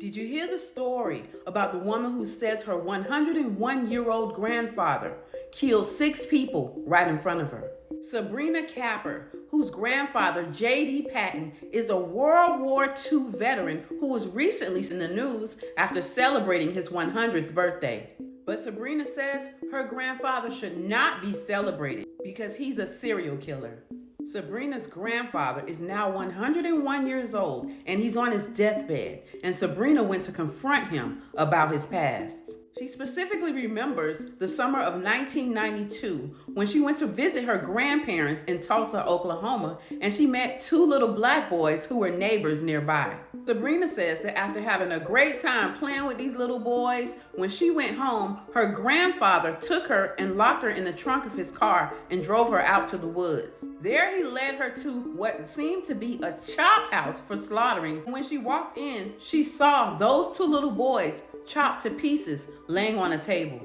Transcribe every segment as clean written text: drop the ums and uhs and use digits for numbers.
Did you hear the story about the woman who says her 101-year-old grandfather killed 6 people right in front of her? Sabrina Capper, whose grandfather, JD Patten, is a World War II veteran who was recently in the news after celebrating his 100th birthday. But Sabrina says her grandfather should not be celebrated because he's a serial killer. Sabrina's grandfather is now 101 years old and he's on his deathbed, and Sabrina went to confront him about his past. She specifically remembers the summer of 1992 when she went to visit her grandparents in Tulsa, Oklahoma, and she met 2 little black boys who were neighbors nearby. Sabrina says that after having a great time playing with these little boys, when she went home, her grandfather took her and locked her in the trunk of his car and drove her out to the woods. There he led her to what seemed to be a chop house for slaughtering. When she walked in, she saw those 2 little boys chopped to pieces laying on a table.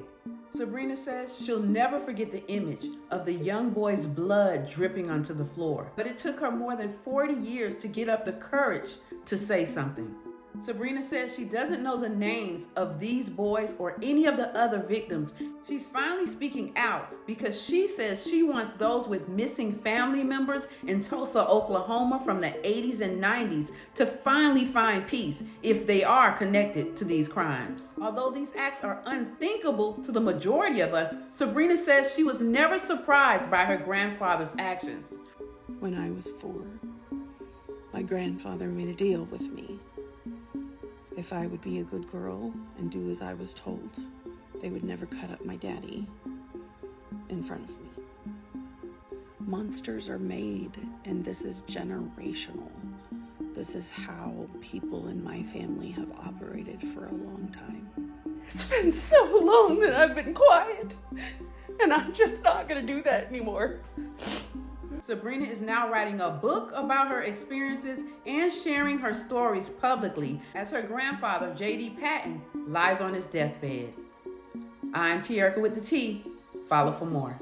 Sabrina says she'll never forget the image of the young boy's blood dripping onto the floor, but it took her more than 40 years to get up the courage to say something. Sabrina says she doesn't know the names of these boys or any of the other victims. She's finally speaking out because she says she wants those with missing family members in Tulsa, Oklahoma from the 80s and 90s to finally find peace if they are connected to these crimes. Although these acts are unthinkable to the majority of us, Sabrina says she was never surprised by her grandfather's actions. When I was 4, my grandfather made a deal with me. If I would be a good girl and do as I was told, they would never cut up my daddy in front of me. Monsters are made, and this is generational. This is how people in my family have operated for a long time. It's been so long that I've been quiet, and I'm just not gonna do that anymore. Sabrina is now writing a book about her experiences and sharing her stories publicly as her grandfather, JD Patten, lies on his deathbed. I'm Te-Erika with the T. Follow for more.